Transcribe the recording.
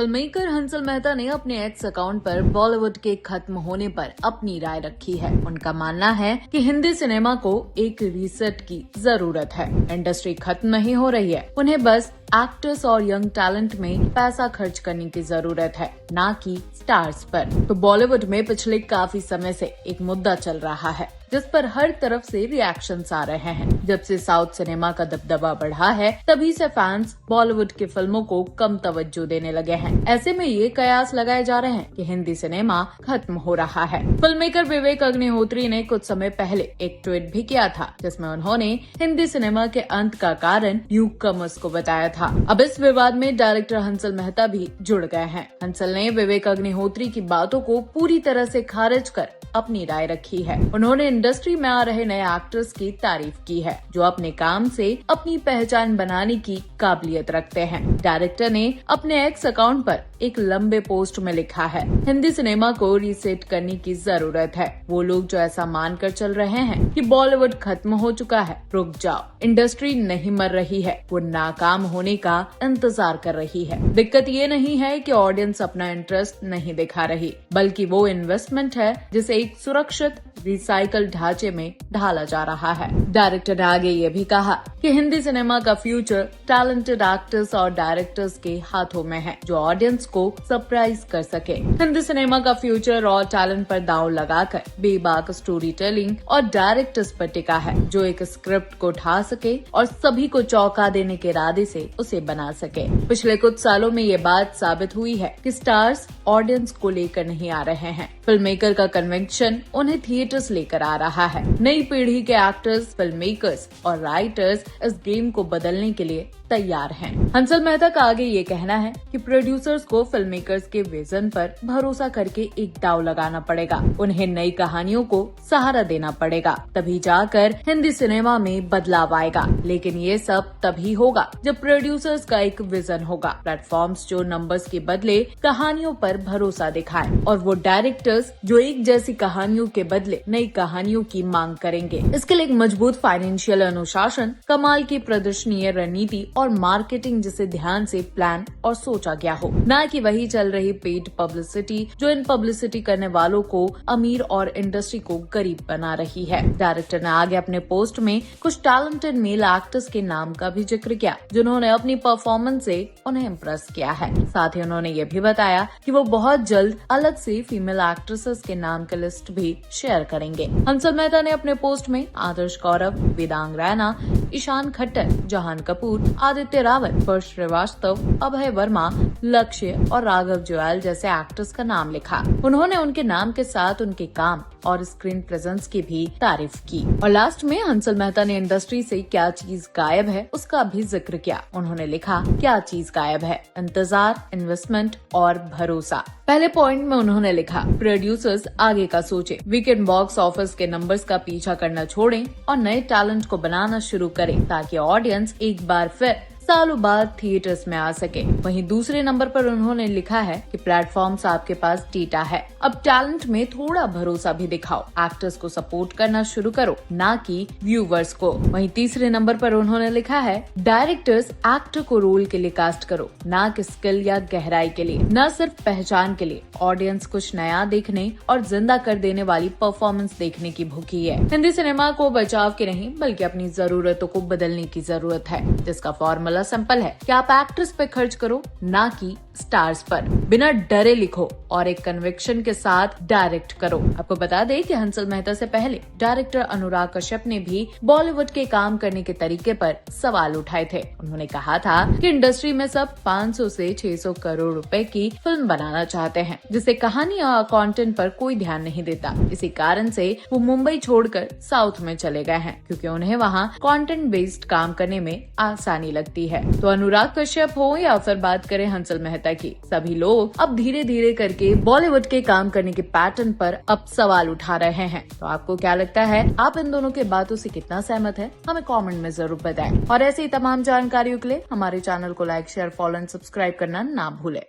Filmmaker Hansal Mehta ने अपने x account पर बॉलीवुड के खत्म होने पर अपनी राय रखी है। उनका मानना है कि हिंदी सिनेमा को एक रीसेट की जरूरत है। इंडस्ट्री खत्म नहीं हो रही है, उन्हें बस एक्टर्स और यंग टैलेंट में पैसा खर्च करने की जरूरत है, ना कि स्टार्स पर। तो बॉलीवुड में पिछले काफी समय से एक मुद्दा चल रहा है जिस पर हर तरफ से रिएक्शंस आ रहे हैं। जब से साउथ सिनेमा का दबदबा बढ़ा है, तभी से फैंस बॉलीवुड की फिल्मों को कम तवज्जो देने लगे हैं। ऐसे में ये कयास लगाए जा रहे हैं कि हिंदी सिनेमा खत्म हो रहा है। फिल्ममेकर विवेक अग्निहोत्री ने कुछ समय पहले एक ट्वीट भी किया था, जिसमें उन्होंने हिंदी सिनेमा के अंत का कारण न्यूकमर्स को बताया था। अब इस विवाद में डायरेक्टर हंसल मेहता भी जुड़ गए हैं। हंसल ने विवेक अग्निहोत्री की बातों को पूरी तरह से खारिज कर अपनी राय रखी है। उन्होंने इंडस्ट्री में आ रहे नए एक्टर्स की तारीफ की है, जो अपने काम से अपनी पहचान बनाने की काबिलियत रखते हैं। डायरेक्टर ने अपने एक्स अकाउंट पर एक लंबे पोस्ट में लिखा है, हिंदी सिनेमा को रीसेट करने की जरूरत है। वो लोग जो ऐसा मानकर चल रहे हैं कि बॉलीवुड खत्म हो चुका है, रुक जाओ। इंडस्ट्री नहीं मर रही है, वो नाकाम होने का इंतजार कर रही है। दिक्कत ये नहीं है कि ऑडियंस अपना इंटरेस्ट नहीं दिखा रही, बल्कि वो इन्वेस्टमेंट है जिसे एक सुरक्षित रिसाइकल ढांचे में ढाला जा रहा है। डायरेक्टर ने आगे ये भी कहा कि हिंदी सिनेमा का फ्यूचर टैलेंटेड एक्टर्स और डायरेक्टर्स के हाथों में है, जो ऑडियंस को सरप्राइज कर सके। हिंदी सिनेमा का फ्यूचर और टैलेंट पर दांव लगाकर बेबाक स्टोरी टेलिंग और डायरेक्टर्स पर टिका है, जो एक स्क्रिप्ट को ढा सके और सभी को चौंका देने के इरादे से उसे बना सके। पिछले कुछ सालों में ये बात साबित हुई है कि स्टार्स ऑडियंस को लेकर नहीं आ रहे हैं। फिल्ममेकर का कन्वेंशन उन्हें थिएटर्स लेकर आ रहा है। नई पीढ़ी के एक्टर्स, फिल्ममेकर्स और राइटर्स इस गेम को बदलने के लिए तैयार हैं। हंसल मेहता का आगे ये कहना है कि प्रोड्यूसर्स को फिल्ममेकर्स के विजन पर भरोसा करके एक दांव लगाना पड़ेगा। उन्हें नई कहानियों को सहारा देना पड़ेगा, तभी जाकर हिंदी सिनेमा में बदलाव आएगा। लेकिन ये सब तभी होगा जब प्रोड्यूसर्स का एक विजन होगा। प्लेटफॉर्म्स जो नंबर्स के बदले कहानियों पर भरोसा दिखाएं, और वो डायरेक्टर्स जो एक जैसी कहानियों के बदले नई कहानियों की मांग करेंगे। इसके लिए एक मजबूत फाइनेंशियल अनुशासन, कमाल की प्रदर्शनीय रणनीति और मार्केटिंग जिसे ध्यान से प्लान और सोचा गया हो, न कि वही चल रही पेड पब्लिसिटी जो इन पब्लिसिटी करने वालों को अमीर और इंडस्ट्री को गरीब बना रही है। डायरेक्टर ने आगे अपने पोस्ट में कुछ टैलेंटेड मेल एक्टर्स के नाम का भी जिक्र किया, जिन्होंने अपनी परफॉर्मेंस से उन्हें इम्प्रेस किया है। साथ ही उन्होंने ये भी बताया कि वो बहुत जल्द अलग से फीमेल एक्ट्रेसेस के नाम की लिस्ट भी शेयर करेंगे। हंसल मेहता ने अपने पोस्ट में आदर्श गौरव, वेदांग रैना, ईशान खट्टर, जहान कपूर, आदित्य रावत, पर्श श्रीवास्तव, अभय वर्मा, लक्ष्य और राघव जुएल जैसे एक्टर्स का नाम लिखा। उन्होंने उनके नाम के साथ उनके काम और स्क्रीन प्रेजेंस की भी तारीफ की। और लास्ट में हंसल मेहता ने इंडस्ट्री से क्या चीज गायब है उसका भी जिक्र किया। उन्होंने लिखा, क्या चीज गायब है? इंतजार, इन्वेस्टमेंट और भरोसा। पहले पॉइंट में उन्होंने लिखा, प्रोड्यूसर्स आगे का सोचे, वीकेंड बॉक्स ऑफिस के नंबर्स का पीछा करना छोड़ें और नए टैलेंट को बनाना शुरू करें, ताकि ऑडियंस एक बार फिर सालों बाद थिएटर्स में आ सके। वहीं दूसरे नंबर पर उन्होंने लिखा है कि प्लेटफॉर्म्स आपके पास डेटा है, अब टैलेंट में थोड़ा भरोसा भी दिखाओ, एक्टर्स को सपोर्ट करना शुरू करो, ना कि व्यूवर्स को। वहीं तीसरे नंबर पर उन्होंने लिखा है, डायरेक्टर्स एक्टर को रोल के लिए कास्ट करो, ना कि स्किल या गहराई के लिए, न सिर्फ पहचान के लिए। ऑडियंस कुछ नया देखने और जिंदा कर देने वाली परफॉर्मेंस देखने की भूखी है। हिंदी सिनेमा को बचाव की नहीं, बल्कि अपनी जरूरतों को बदलने की जरूरत है, जिसका फॉर्मूला सिंपल है कि आप एक्ट्रेस पे खर्च करो, ना कि स्टार्स पर। बिना डरे लिखो और एक कन्विक्शन के साथ डायरेक्ट करो। आपको बता दें कि हंसल मेहता से पहले डायरेक्टर अनुराग कश्यप ने भी बॉलीवुड के काम करने के तरीके पर सवाल उठाए थे। उन्होंने कहा था कि इंडस्ट्री में सब 500 से 600 करोड़ रुपए की फिल्म बनाना चाहते हैं, जिससे कहानी और कंटेंट पर कोई ध्यान नहीं देता। इसी कारण से वो मुंबई छोड़कर साउथ में चले गए हैं, क्योंकि उन्हें वहाँ कंटेंट बेस्ड काम करने में आसानी लगती है। तो अनुराग कश्यप हो या फिर बात करें हंसल मेहता की, सभी लोग अब धीरे धीरे करके बॉलीवुड के काम करने के पैटर्न पर अब सवाल उठा रहे हैं। तो आपको क्या लगता है, आप इन दोनों के बातों से कितना सहमत है? हमें कमेंट में जरूर बताएं। और ऐसी तमाम जानकारियों के लिए हमारे चैनल को like, share, follow and subscribe करना ना भूलें।